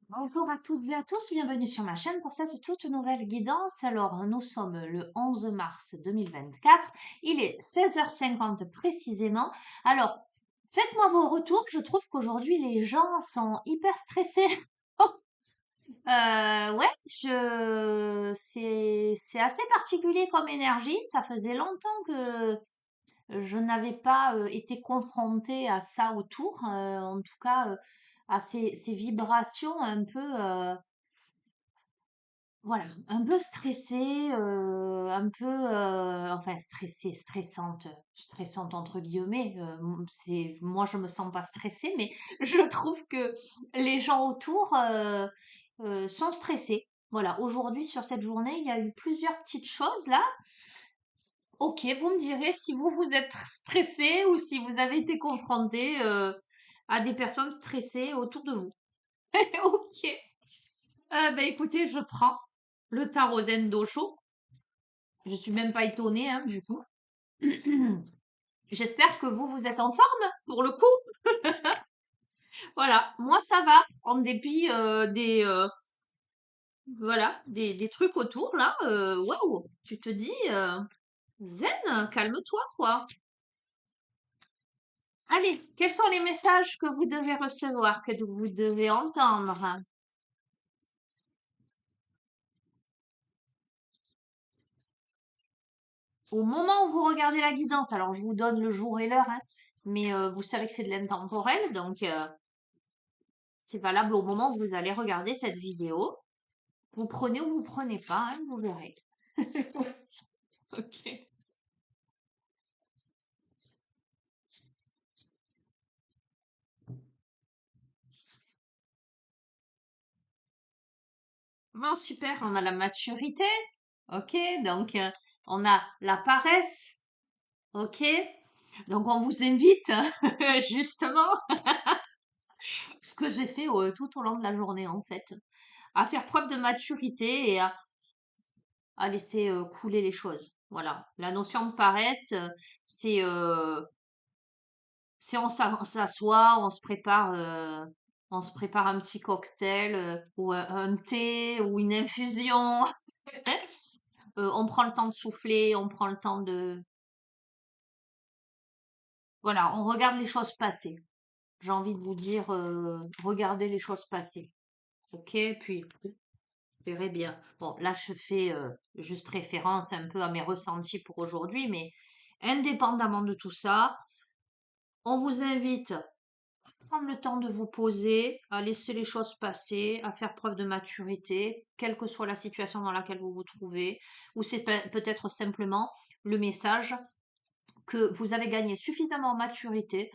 Bonjour à toutes et à tous, bienvenue sur ma chaîne pour cette toute nouvelle guidance. Alors, nous sommes le 11 mars 2024, il est 16h50 précisément. Alors, faites-moi vos retours, je trouve qu'aujourd'hui les gens sont hyper stressés. Ouais, c'est assez particulier comme énergie, ça faisait longtemps que je n'avais pas été confrontée à ça autour, en tout cas à ces vibrations un peu... Voilà, un peu stressée, un peu, enfin stressée, stressante entre guillemets. Moi je me sens pas stressée, mais je trouve que les gens autour sont stressés. Voilà, aujourd'hui sur cette journée, il y a eu plusieurs petites choses là. Ok, vous me direz si vous êtes stressé ou si vous avez été confronté à des personnes stressées autour de vous. Ok. Ben écoutez, je prends le tarot Zen Dosho. Je suis même pas étonnée, hein, du coup. J'espère que vous êtes en forme pour le coup. Voilà, moi ça va, en dépit des trucs autour là. Waouh, tu te dis zen, calme-toi quoi. Allez, quels sont les messages que vous devez recevoir, que vous devez entendre? Au moment où vous regardez la guidance, alors je vous donne le jour et l'heure, hein, mais vous savez que c'est de l'intemporel, donc c'est valable au moment où vous allez regarder cette vidéo. Vous prenez ou vous prenez pas, hein, vous verrez. Ok. Bon, super, on a la maturité. Ok, donc on a la paresse. Ok, donc on vous invite justement, ce que j'ai fait tout au long de la journée en fait, à faire preuve de maturité et à laisser couler les choses. Voilà, la notion de paresse, c'est si on s'assoit, on se prépare un petit cocktail ou un thé ou une infusion. On prend le temps de souffler, on prend le temps de... Voilà, on regarde les choses passer. J'ai envie de vous dire, regardez les choses passer. Ok, puis vous verrez bien. Bon, là, je fais juste référence un peu à mes ressentis pour aujourd'hui, mais indépendamment de tout ça, on vous invite prendre le temps de vous poser, à laisser les choses passer, à faire preuve de maturité, quelle que soit la situation dans laquelle vous vous trouvez, ou c'est peut-être simplement le message que vous avez gagné suffisamment en maturité,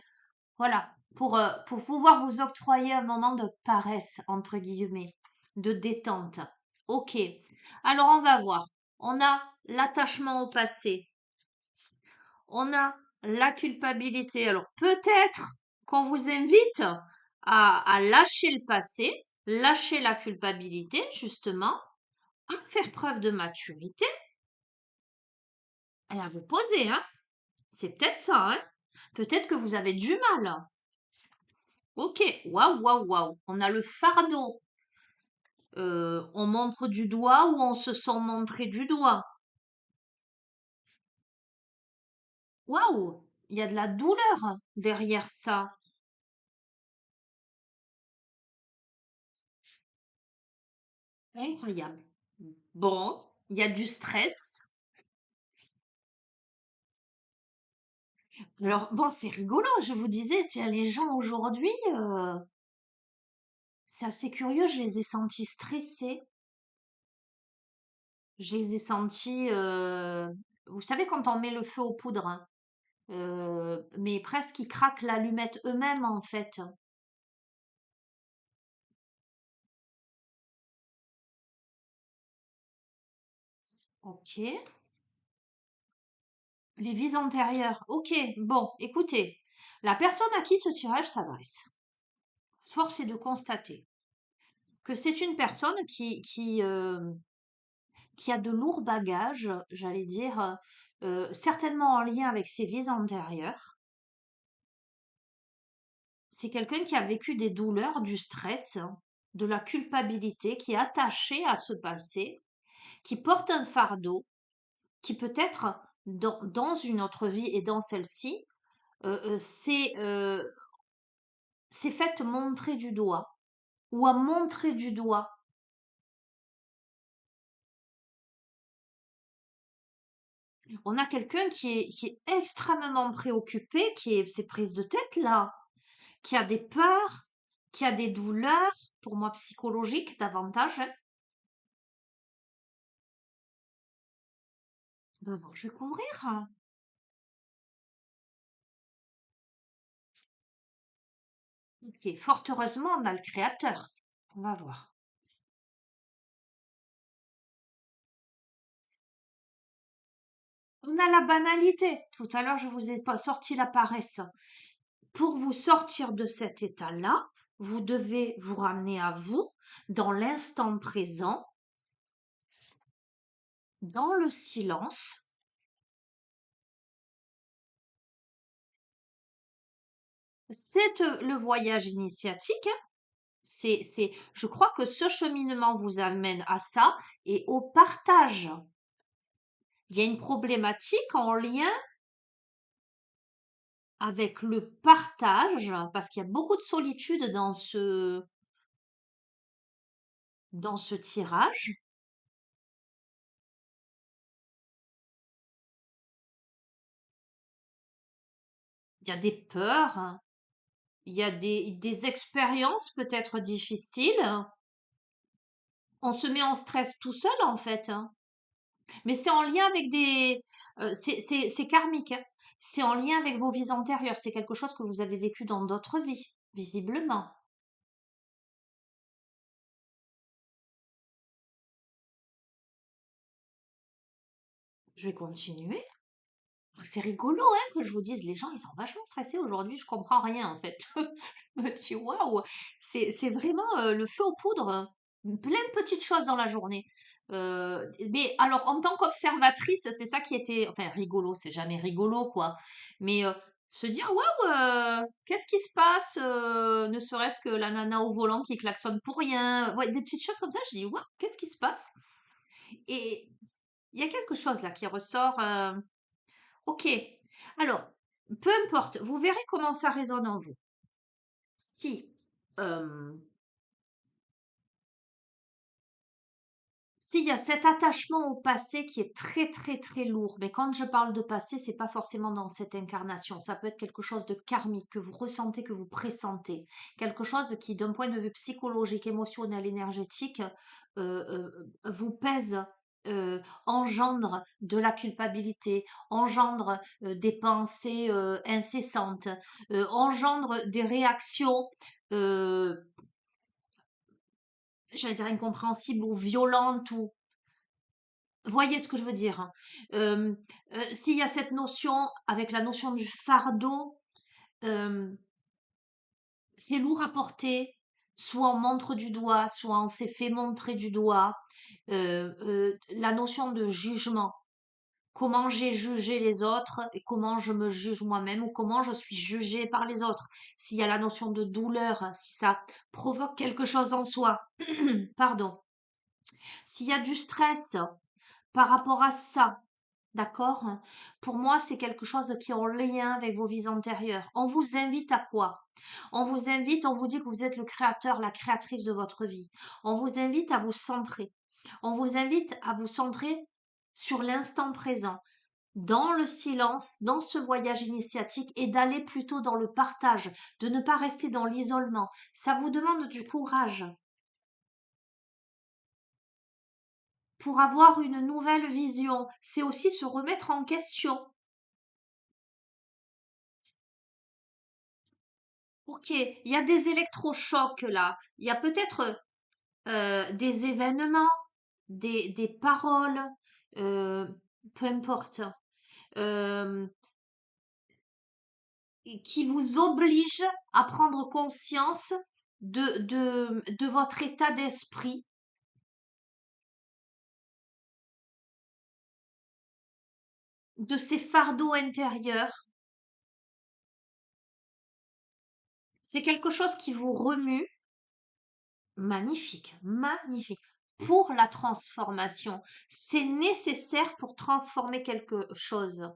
voilà, pour pouvoir vous octroyer un moment de paresse, entre guillemets, de détente. Ok, alors on va voir. On a l'attachement au passé, on a la culpabilité. Alors peut-être qu'on vous invite à lâcher le passé, lâcher la culpabilité, justement, à faire preuve de maturité et à vous poser, hein. C'est peut-être ça, hein. Peut-être que vous avez du mal. Ok, waouh, waouh, waouh. On a le fardeau. On montre du doigt ou on se sent montrer du doigt. Waouh, il y a de la douleur derrière ça. Incroyable. Bon, il y a du stress. Alors, bon, c'est rigolo, je vous disais, tiens, les gens aujourd'hui, c'est assez curieux, je les ai sentis stressés. Je les ai sentis, vous savez, quand on met le feu aux poudres, hein, mais presque ils craquent l'allumette eux-mêmes, en fait. Ok. Les vies antérieures. Ok, bon, écoutez, la personne à qui ce tirage s'adresse, force est de constater que c'est une personne qui a de lourds bagages, j'allais dire, certainement en lien avec ses vies antérieures. C'est quelqu'un qui a vécu des douleurs, du stress, de la culpabilité qui est attachée à ce passé, qui porte un fardeau, qui peut-être dans une autre vie et dans celle-ci, c'est fait montrer du doigt ou à montrer du doigt. On a quelqu'un qui est extrêmement préoccupé, qui est ses prises de tête là, qui a des peurs, qui a des douleurs, pour moi psychologiques davantage, hein. Ben bon, je vais couvrir, hein. Ok, fort heureusement, on a le créateur. On va voir. On a la banalité. Tout à l'heure, je vous ai pas sorti la paresse. Pour vous sortir de cet état-là, vous devez vous ramener à vous, dans l'instant présent, dans le silence. C'est le voyage initiatique, hein. Je crois que ce cheminement vous amène à ça et au partage. Il y a une problématique en lien avec le partage, parce qu'il y a beaucoup de solitude dans ce tirage. Il y a des peurs, hein. Il y a des expériences peut-être difficiles. On se met en stress tout seul en fait, hein. Mais c'est en lien avec c'est karmique, hein. C'est en lien avec vos vies antérieures. C'est quelque chose que vous avez vécu dans d'autres vies, visiblement. Je vais continuer. C'est rigolo, hein, que je vous dise, les gens, ils sont vachement stressés aujourd'hui, je comprends rien en fait. Je me dis, waouh, c'est vraiment le feu aux poudres, hein. Plein de petites choses dans la journée. Mais alors, en tant qu'observatrice, c'est ça qui était, enfin, rigolo, c'est jamais rigolo, quoi. Mais se dire, waouh, qu'est-ce qui se passe, ne serait-ce que la nana au volant qui klaxonne pour rien, ouais, des petites choses comme ça, je dis, waouh, qu'est-ce qui se passe? Et il y a quelque chose là qui ressort. Ok. Alors, peu importe, vous verrez comment ça résonne en vous. Si, euh, s'il y a cet attachement au passé qui est très très très lourd, mais quand je parle de passé, c'est pas forcément dans cette incarnation. Ça peut être quelque chose de karmique que vous ressentez, que vous pressentez, quelque chose qui, d'un point de vue psychologique, émotionnel, énergétique, vous pèse. Engendre de la culpabilité, engendre des pensées incessantes, engendre des réactions, euh, j'allais dire incompréhensibles ou violentes ou voyez ce que je veux dire, hein. Euh, S'il y a cette notion, avec la notion du fardeau, euh, c'est lourd à porter, soit on montre du doigt, soit on s'est fait montrer du doigt. La notion de jugement, comment j'ai jugé les autres et comment je me juge moi-même ou comment je suis jugée par les autres. S'il y a la notion de douleur, si ça provoque quelque chose en soi, pardon. S'il y a du stress par rapport à ça, d'accord? Pour moi, c'est quelque chose qui est en lien avec vos vies antérieures. On vous invite à quoi? On vous invite, on vous dit que vous êtes le créateur, la créatrice de votre vie. On vous invite à vous centrer. On vous invite à vous centrer sur l'instant présent, dans le silence, dans ce voyage initiatique et d'aller plutôt dans le partage, de ne pas rester dans l'isolement. Ça vous demande du courage pour avoir une nouvelle vision. C'est aussi se remettre en question. Ok, il y a des électrochocs là. Il y a peut-être des événements, des paroles, euh, peu importe, euh, qui vous obligent à prendre conscience de votre état d'esprit, de ces fardeaux intérieurs. C'est quelque chose qui vous remue, Magnifique, magnifique. Pour la transformation, c'est nécessaire pour transformer quelque chose.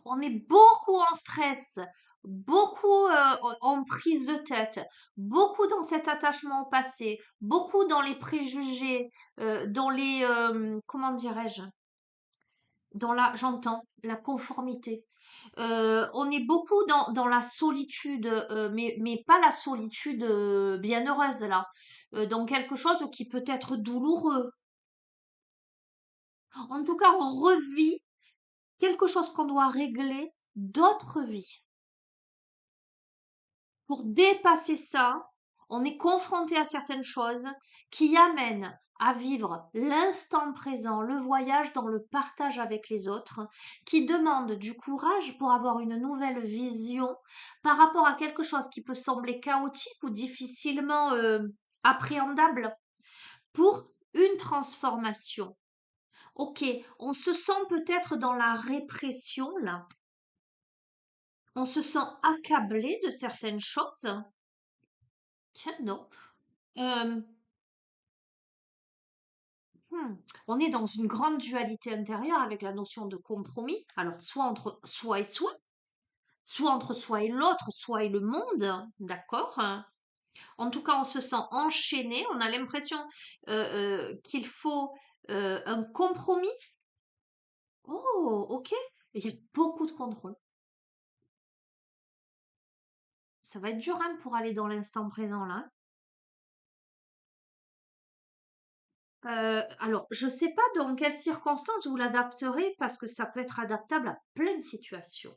On est beaucoup en stress, beaucoup en prise de tête, beaucoup dans cet attachement au passé, beaucoup dans les préjugés, dans les, comment dirais-je, j'entends, la conformité. On est beaucoup dans la solitude, mais pas la solitude bienheureuse là, dans quelque chose qui peut être douloureux. En tout cas, on revit quelque chose qu'on doit régler d'autres vies. Pour dépasser ça, on est confronté à certaines choses qui amènent à vivre l'instant présent, le voyage dans le partage avec les autres, qui demandent du courage pour avoir une nouvelle vision par rapport à quelque chose qui peut sembler chaotique ou difficilement appréhendable pour une transformation. Ok, on se sent peut-être dans la répression là, on se sent accablé de certaines choses. Tiens, non. Euh, hmm, On est dans une grande dualité intérieure avec la notion de compromis. Alors, soit entre soi et soi, soit entre soi et l'autre, soit et le monde, d'accord? En tout cas, on se sent enchaîné, on a l'impression qu'il faut un compromis. Oh, ok. Il y a beaucoup de contrôle. Ça va être dur hein, pour aller dans l'instant présent là. Alors, je ne sais pas dans quelles circonstances vous l'adapterez parce que ça peut être adaptable à plein de situations.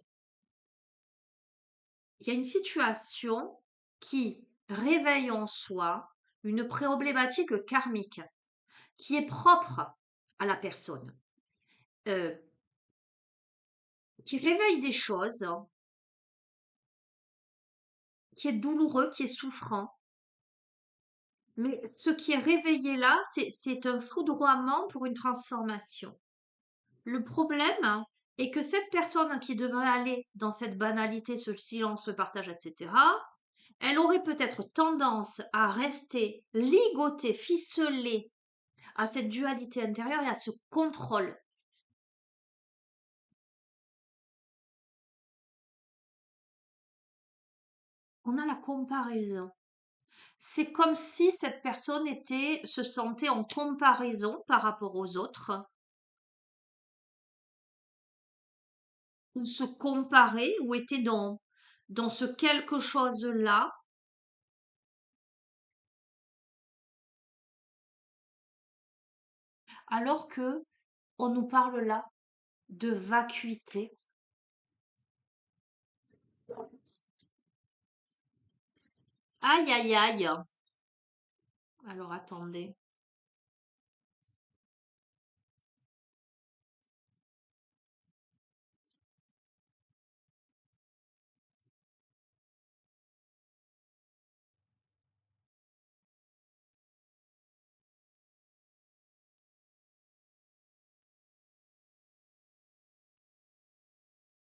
Il y a une situation qui réveille en soi une problématique karmique qui est propre à la personne, euh, qui réveille des choses, qui est douloureux, qui est souffrant. Mais ce qui est réveillé là, c'est un foudroiement pour une transformation. Le problème est que cette personne qui devrait aller dans cette banalité, ce silence, le partage, etc., elle aurait peut-être tendance à rester ligotée, ficelée à cette dualité intérieure et à ce contrôle. On a la comparaison. C'est comme si cette personne se sentait en comparaison par rapport aux autres, ou se comparer, ou était dans ce quelque chose-là, alors que on nous parle là de vacuité. Aïe, aïe, aïe. Alors attendez.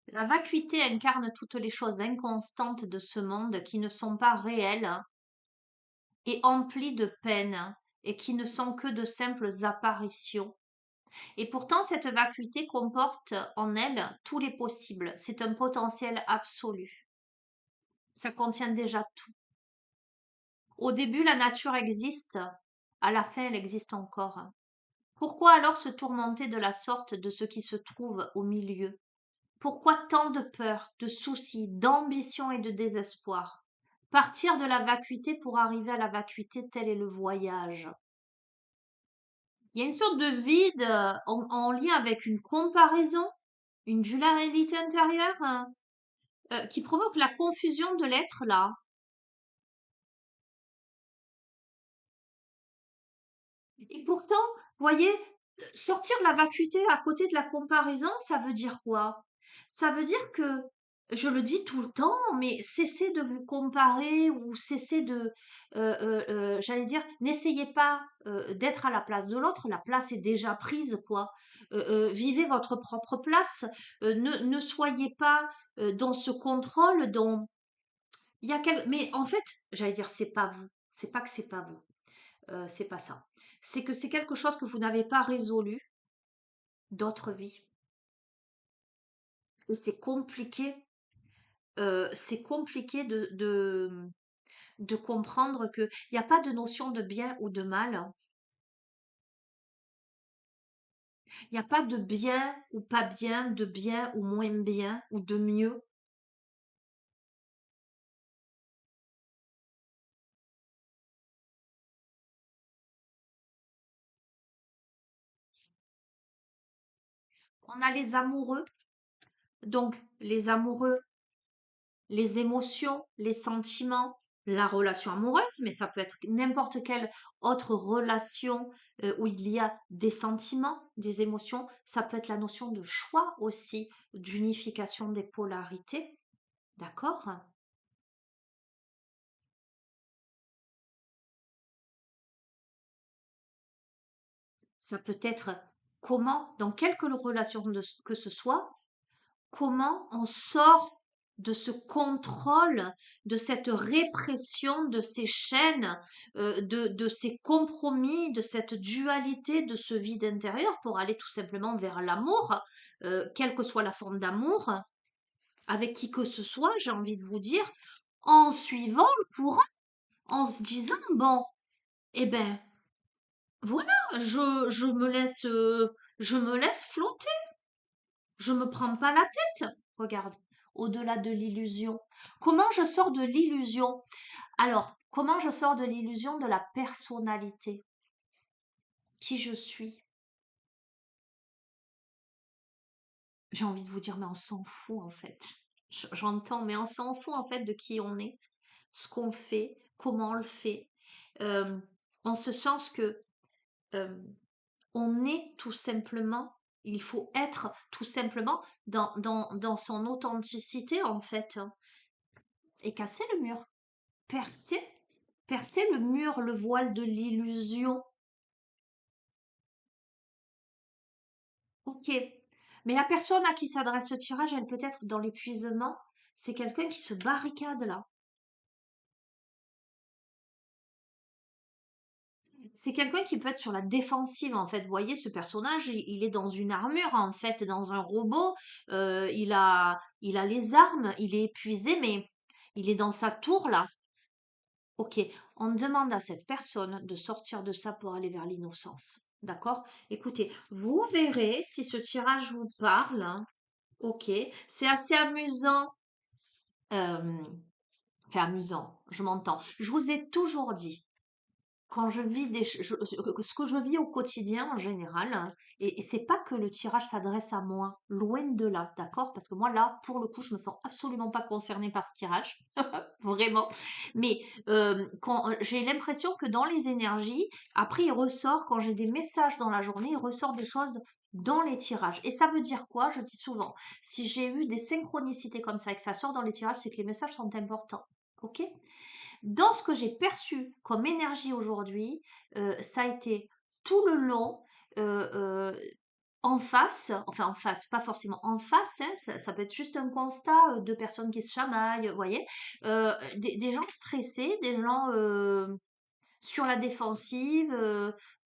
La vacuité incarne toutes les choses inconstantes de ce monde qui ne sont pas réelles et emplies de peine et qui ne sont que de simples apparitions. Et pourtant, cette vacuité comporte en elle tous les possibles. C'est un potentiel absolu. Ça contient déjà tout. Au début, la nature existe. À la fin, elle existe encore. Pourquoi alors se tourmenter de la sorte de ce qui se trouve au milieu? Pourquoi tant de peur, de soucis, d'ambition et de désespoir? Partir de la vacuité pour arriver à la vacuité, tel est le voyage. Il y a une sorte de vide en lien avec une comparaison, une dualité intérieure qui provoque la confusion de l'être là. Et pourtant, voyez, sortir la vacuité à côté de la comparaison, ça veut dire quoi? Ça veut dire que Je le dis tout le temps, mais cessez de vous comparer ou cessez de, j'allais dire, n'essayez pas d'être à la place de l'autre. La place est déjà prise, quoi. Vivez votre propre place. Ne soyez pas dans ce contrôle dont il y a mais en fait, j'allais dire, c'est pas vous. C'est pas que c'est pas vous. C'est pas ça. C'est que c'est quelque chose que vous n'avez pas résolu d'autre vie. Et c'est compliqué de comprendre qu'il n'y a pas de notion de bien ou de mal. Il n'y a pas de bien ou pas bien, de bien ou moins bien, ou de mieux. On a les amoureux, donc les amoureux, les émotions, les sentiments, la relation amoureuse, mais ça peut être n'importe quelle autre relation où il y a des sentiments, des émotions. Ça peut être la notion de choix aussi, d'unification des polarités. D'accord? Ça peut être comment, dans quelque relation que ce soit, comment on sort de ce contrôle, de cette répression, de ces chaînes, de ces compromis, de cette dualité, de ce vide intérieur pour aller tout simplement vers l'amour, quelle que soit la forme d'amour, avec qui que ce soit, j'ai envie de vous dire, en suivant le courant, en se disant, bon, eh ben, voilà, je me laisse flotter. Je me prends pas la tête. Regarde, au-delà de l'illusion. Comment je sors de l'illusion? Alors, comment je sors de l'illusion de la personnalité? Qui je suis? J'ai envie de vous dire, mais on s'en fout en fait. J'entends, mais on s'en fout en fait de qui on est, ce qu'on fait, comment on le fait. Euh, en ce sens que euh, on est tout simplement, il faut être tout simplement dans son authenticité en fait, hein, et casser le mur. Percer, percer le mur, le voile de l'illusion. Ok. Mais la personne à qui s'adresse ce tirage, elle peut être dans l'épuisement. C'est quelqu'un qui se barricade là. C'est quelqu'un qui peut être sur la défensive en fait. Vous voyez, ce personnage, il est dans une armure en fait, dans un robot. Il a les armes, il est épuisé, mais il est dans sa tour là. Ok, on demande à cette personne de sortir de ça pour aller vers l'innocence. D'accord? Écoutez, vous verrez si ce tirage vous parle, hein. Ok, c'est assez amusant. euh, enfin, amusant, je m'entends. Je vous ai toujours dit quand je vis ce que je vis au quotidien en général, hein, et c'est pas que le tirage s'adresse à moi, loin de là, d'accord? Parce que moi là, pour le coup, je me sens absolument pas concernée par ce tirage, vraiment. Mais quand j'ai l'impression que dans les énergies, après il ressort quand j'ai des messages dans la journée, il ressort des choses dans les tirages. Et ça veut dire quoi? Je dis souvent, si j'ai eu des synchronicités comme ça et que ça sort dans les tirages, c'est que les messages sont importants. Ok? Dans ce que j'ai perçu comme énergie aujourd'hui, ça a été tout le long euh, euh, en face, enfin en face, pas forcément en face, hein, ça peut être juste un constat de personnes qui se chamaillent, vous voyez, des gens stressés, des gens sur la défensive.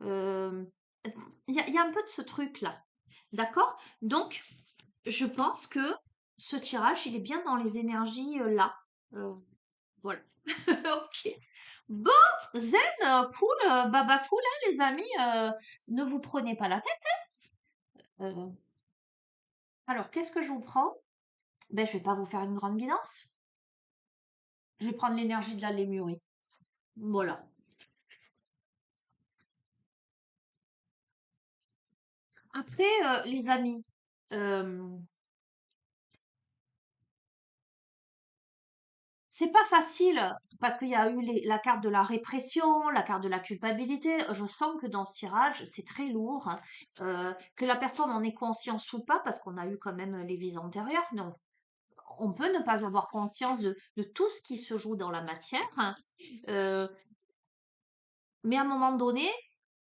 Euh, il y a un peu de ce truc-là, d'accord? Donc, je pense que ce tirage, il est bien dans les énergies là. Euh, voilà. Ok. Bon, zen, cool, baba cool, hein, les amis. Ne vous prenez pas la tête. Euh, alors, qu'est-ce que je vous prends? Ben, je vais pas vous faire une grande guidance. Je vais prendre l'énergie de la lémurie. Voilà. Après, les amis, euh, c'est pas facile parce qu'il y a eu la carte de la répression, la carte de la culpabilité. Je sens que dans ce tirage, c'est très lourd, hein. Que la personne en ait conscience ou pas, parce qu'on a eu quand même les vies antérieures. Donc, on peut ne pas avoir conscience de tout ce qui se joue dans la matière, hein, euh, mais à un moment donné,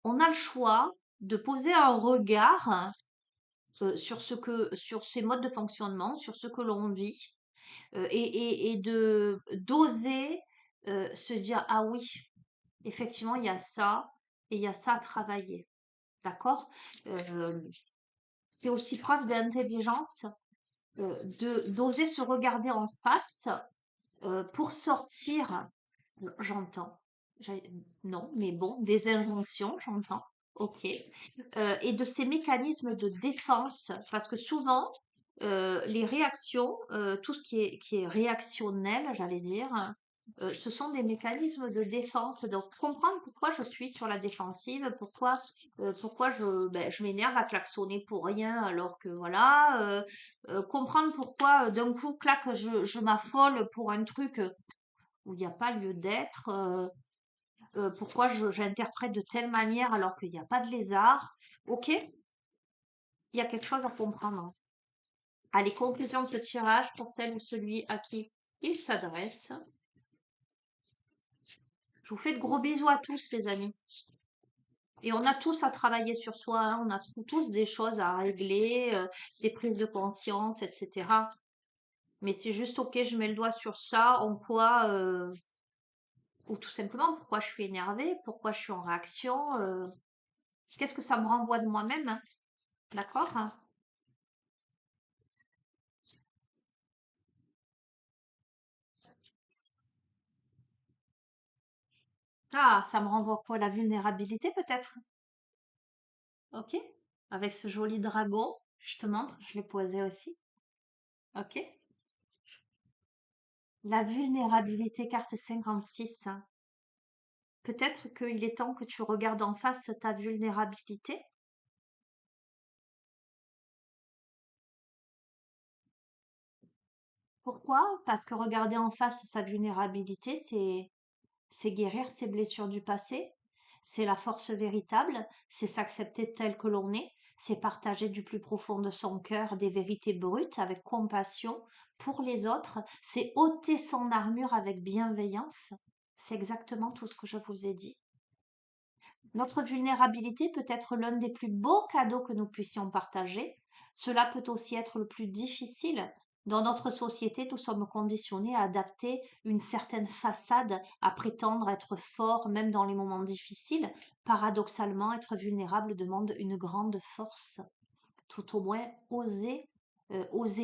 on a le choix de poser un regard sur ces modes de fonctionnement, sur ce que l'on vit, et de d'oser se dire, ah oui, effectivement, il y a ça et il y a ça à travailler. D'accord? Euh, c'est aussi preuve d'intelligence d'oser se regarder en face pour sortir, j'entends, non, mais bon, des injonctions, j'entends, ok, et de ces mécanismes de défense, parce que souvent, les réactions, tout ce qui est réactionnel, j'allais dire, ce sont des mécanismes de défense. Donc, comprendre pourquoi je suis sur la défensive, pourquoi je m'énerve à klaxonner pour rien, alors que voilà, comprendre pourquoi d'un coup, clac, je m'affole pour un truc où il n'y a pas lieu d'être, pourquoi j'interprète de telle manière alors qu'il n'y a pas de lézard. Ok, il y a quelque chose à comprendre. Allez, conclusion de ce tirage pour celle ou celui à qui il s'adresse. Je vous fais de gros bisous à tous, les amis. Et on a tous à travailler sur soi, hein, on a tous des choses à régler, des prises de conscience, etc. Mais c'est juste, ok, je mets le doigt sur ça, en quoi, ou tout simplement, pourquoi je suis énervée, pourquoi je suis en réaction, qu'est-ce que ça me renvoie de moi-même, hein, d'accord? Hein. Ah, ça me renvoie quoi? La vulnérabilité peut-être? Ok? Avec ce joli dragon, je te montre, je l'ai posé aussi. Ok? La vulnérabilité, carte 56. Peut-être qu'il est temps que tu regardes en face ta vulnérabilité. Pourquoi? Parce que regarder en face sa vulnérabilité, c'est guérir ses blessures du passé, c'est la force véritable, c'est s'accepter tel que l'on est, c'est partager du plus profond de son cœur des vérités brutes avec compassion pour les autres, c'est ôter son armure avec bienveillance. C'est exactement tout ce que je vous ai dit. Notre vulnérabilité peut être l'un des plus beaux cadeaux que nous puissions partager. Cela peut aussi être le plus difficile. Dans notre société, nous sommes conditionnés à adapter une certaine façade, à prétendre être fort même dans les moments difficiles. Paradoxalement, être vulnérable demande une grande force. Tout au moins, oser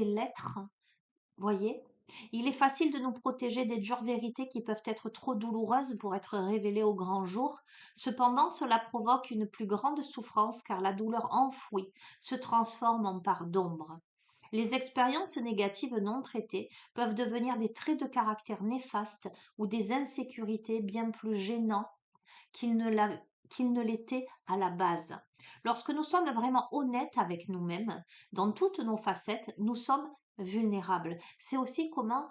l'être. Voyez? Il est facile de nous protéger des dures vérités qui peuvent être trop douloureuses pour être révélées au grand jour. Cependant, cela provoque une plus grande souffrance car la douleur enfouie se transforme en part d'ombre. Les expériences négatives non traitées peuvent devenir des traits de caractère néfastes ou des insécurités bien plus gênants qu'ils ne qu'ils ne l'étaient à la base. Lorsque nous sommes vraiment honnêtes avec nous-mêmes, dans toutes nos facettes, nous sommes vulnérables. C'est aussi comment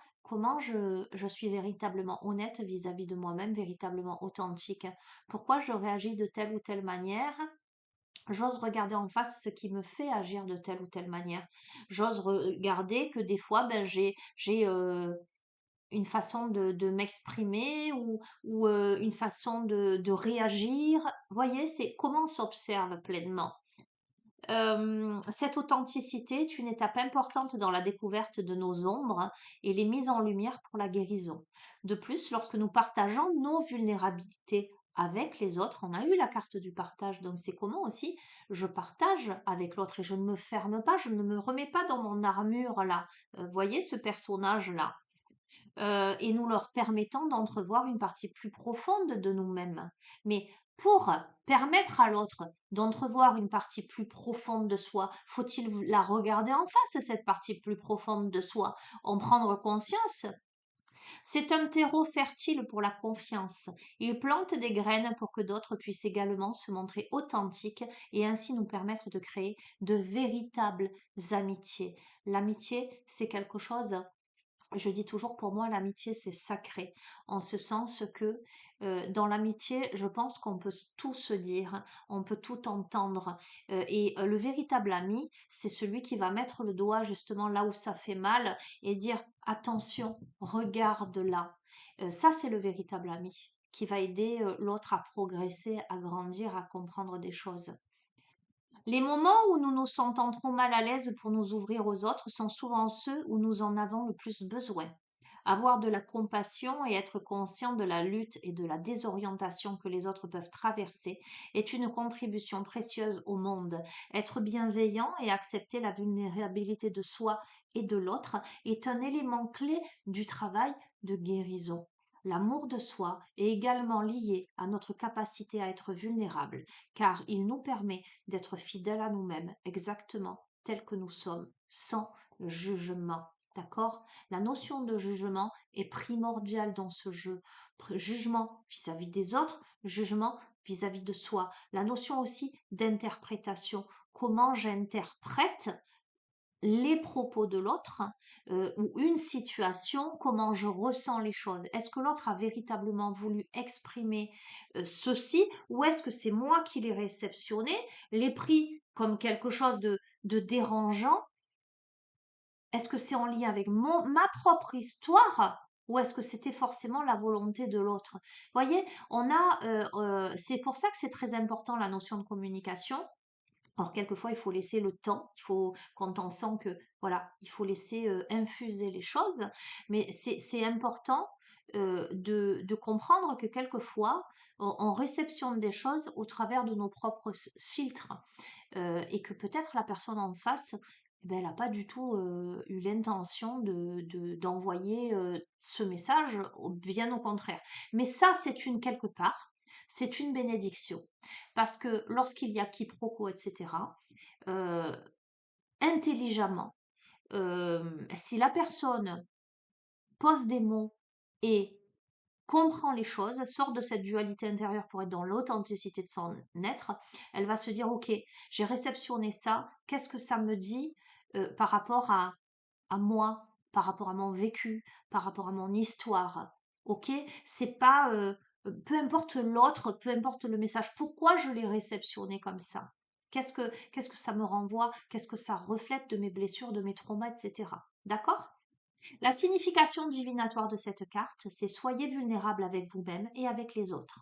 je suis véritablement honnête vis-à-vis de moi-même, véritablement authentique. Pourquoi je réagis de telle ou telle manière. J'ose regarder en face ce qui me fait agir de telle ou telle manière. J'ose regarder que des fois, ben, j'ai une façon de m'exprimer ou une façon de réagir. Voyez, c'est comment on s'observe pleinement. Cette authenticité est une étape importante dans la découverte de nos ombres et les mises en lumière pour la guérison. De plus, lorsque nous partageons nos vulnérabilités avec les autres, on a eu la carte du partage, donc c'est comment aussi je partage avec l'autre et je ne me ferme pas, je ne me remets pas dans mon armure là. Voyez ce personnage là et nous leur permettant d'entrevoir une partie plus profonde de nous-mêmes. Mais pour permettre à l'autre d'entrevoir une partie plus profonde de soi, faut-il la regarder en face, cette partie plus profonde de soi, en prendre conscience? C'est un terreau fertile pour la confiance. Il plante des graines pour que d'autres puissent également se montrer authentiques et ainsi nous permettre de créer de véritables amitiés. L'amitié, c'est quelque chose Je dis toujours, pour moi, l'amitié, c'est sacré, en ce sens que dans l'amitié, je pense qu'on peut tout se dire, on peut tout entendre. Le véritable ami, c'est celui qui va mettre le doigt justement là où ça fait mal et dire, attention, regarde là. Ça, c'est le véritable ami qui va aider l'autre à progresser, à grandir, à comprendre des choses. Les moments où nous nous sentons trop mal à l'aise pour nous ouvrir aux autres sont souvent ceux où nous en avons le plus besoin. Avoir de la compassion et être conscient de la lutte et de la désorientation que les autres peuvent traverser est une contribution précieuse au monde. Être bienveillant et accepter la vulnérabilité de soi et de l'autre est un élément clé du travail de guérison. L'amour de soi est également lié à notre capacité à être vulnérable, car il nous permet d'être fidèles à nous-mêmes, exactement tels que nous sommes, sans jugement. D'accord? La notion de jugement est primordiale dans ce jeu. Jugement vis-à-vis des autres, jugement vis-à-vis de soi. La notion aussi d'interprétation. Comment j'interprète les propos de l'autre ou une situation, comment je ressens les choses. Est-ce que l'autre a véritablement voulu exprimer ceci ou est-ce que c'est moi qui l'ai réceptionné, l'ai pris comme quelque chose de dérangeant? Est-ce que c'est en lien avec ma propre histoire ou est-ce que c'était forcément la volonté de l'autre? Voyez, c'est pour ça que c'est très important la notion de communication. Alors, quelquefois, il faut laisser le temps, quand on sent que, voilà, il faut laisser infuser les choses, mais c'est important de comprendre que quelquefois, on réceptionne des choses au travers de nos propres filtres et que peut-être la personne en face, eh ben, elle n'a pas du tout eu l'intention d'envoyer ce message, bien au contraire. Mais ça, quelque part, c'est une bénédiction. Parce que lorsqu'il y a quiproquo, etc., euh, intelligemment, si la personne pose des mots et comprend les choses, sort de cette dualité intérieure pour être dans l'authenticité de son être, elle va se dire, ok, j'ai réceptionné ça, qu'est-ce que ça me dit par rapport à moi, par rapport à mon vécu, par rapport à mon histoire. Ok? C'est pas peu importe l'autre, peu importe le message, pourquoi je l'ai réceptionné comme ça? Qu'est-ce que ça me renvoie? Qu'est-ce que ça reflète de mes blessures, de mes traumas, etc. D'accord? La signification divinatoire de cette carte, c'est soyez vulnérable avec vous-même et avec les autres.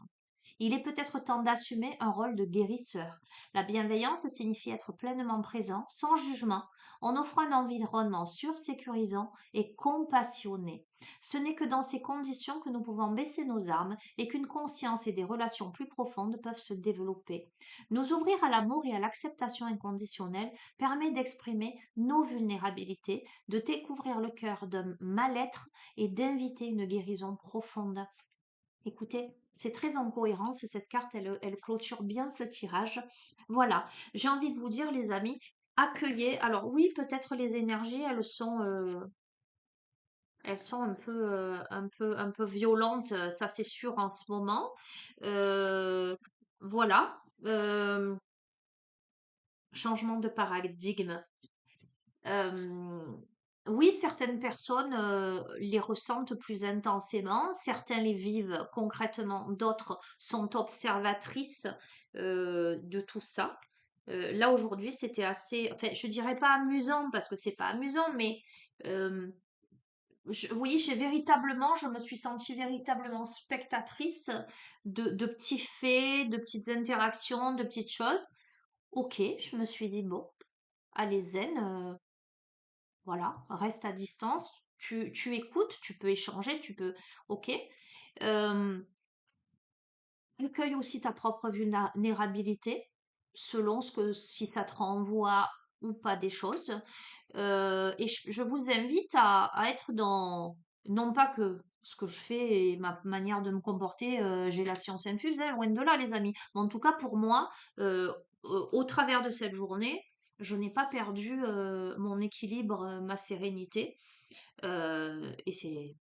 Il est peut-être temps d'assumer un rôle de guérisseur. La bienveillance signifie être pleinement présent, sans jugement, en offrant un environnement sûr, sécurisant et compassionné. Ce n'est que dans ces conditions que nous pouvons baisser nos armes et qu'une conscience et des relations plus profondes peuvent se développer. Nous ouvrir à l'amour et à l'acceptation inconditionnelle permet d'exprimer nos vulnérabilités, de découvrir le cœur d'un mal-être et d'inviter une guérison profonde. Écoutez, c'est très en cohérence et cette carte, elle clôture bien ce tirage. Voilà, j'ai envie de vous dire, les amis, accueillez. Alors oui, peut-être les énergies, elles sont un peu violentes, ça c'est sûr en ce moment. Voilà, euh, changement de paradigme. Euh, oui, certaines personnes les ressentent plus intensément, certains les vivent concrètement, d'autres sont observatrices de tout ça. Là aujourd'hui, c'était assez, enfin, je dirais pas amusant parce que c'est pas amusant, mais euh, oui, je me suis sentie véritablement spectatrice de petits faits, de petites interactions, de petites choses. Ok, je me suis dit bon, allez zen. Voilà, reste à distance, tu écoutes, tu peux échanger, tu peux. Ok. Euh, Accueille aussi ta propre vulnérabilité, selon si ça te renvoie ou pas des choses. Et je vous invite à être dans. Non pas que ce que je fais et ma manière de me comporter, j'ai la science infuse, hein, loin de là, les amis. Mais en tout cas, pour moi, au travers de cette journée, je n'ai pas perdu mon équilibre, ma sérénité. Et c'est,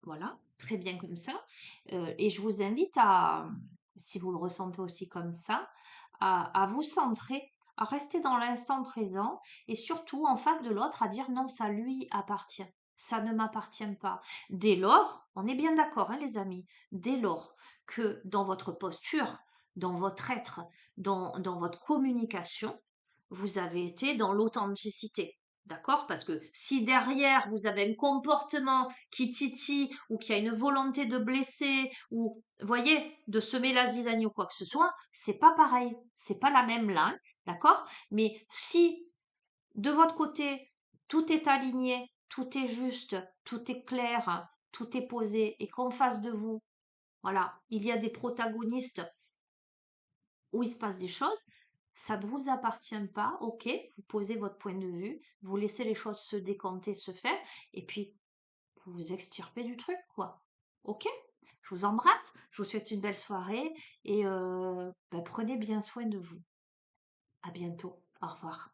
voilà, très bien comme ça. Et je vous invite si vous le ressentez aussi comme ça, à vous centrer, à rester dans l'instant présent et surtout en face de l'autre à dire non, ça lui appartient. ça ne m'appartient pas. Dès lors, on est bien d'accord, hein, les amis, dès lors que dans votre posture, dans votre être, dans votre communication, vous avez été dans l'authenticité. D'accord? Parce que si derrière vous avez un comportement qui titille ou qui a une volonté de blesser ou, voyez, de semer la zizanie ou quoi que ce soit, c'est pas pareil. C'est pas la même langue. D'accord? Mais si de votre côté, tout est aligné, tout est juste, tout est clair, tout est posé et qu'en face de vous, voilà, il y a des protagonistes où il se passe des choses, ça ne vous appartient pas, ok, vous posez votre point de vue, vous laissez les choses se décanter, se faire, et puis vous vous extirpez du truc, quoi. Ok? Je vous embrasse, je vous souhaite une belle soirée et prenez bien soin de vous. À bientôt. Au revoir.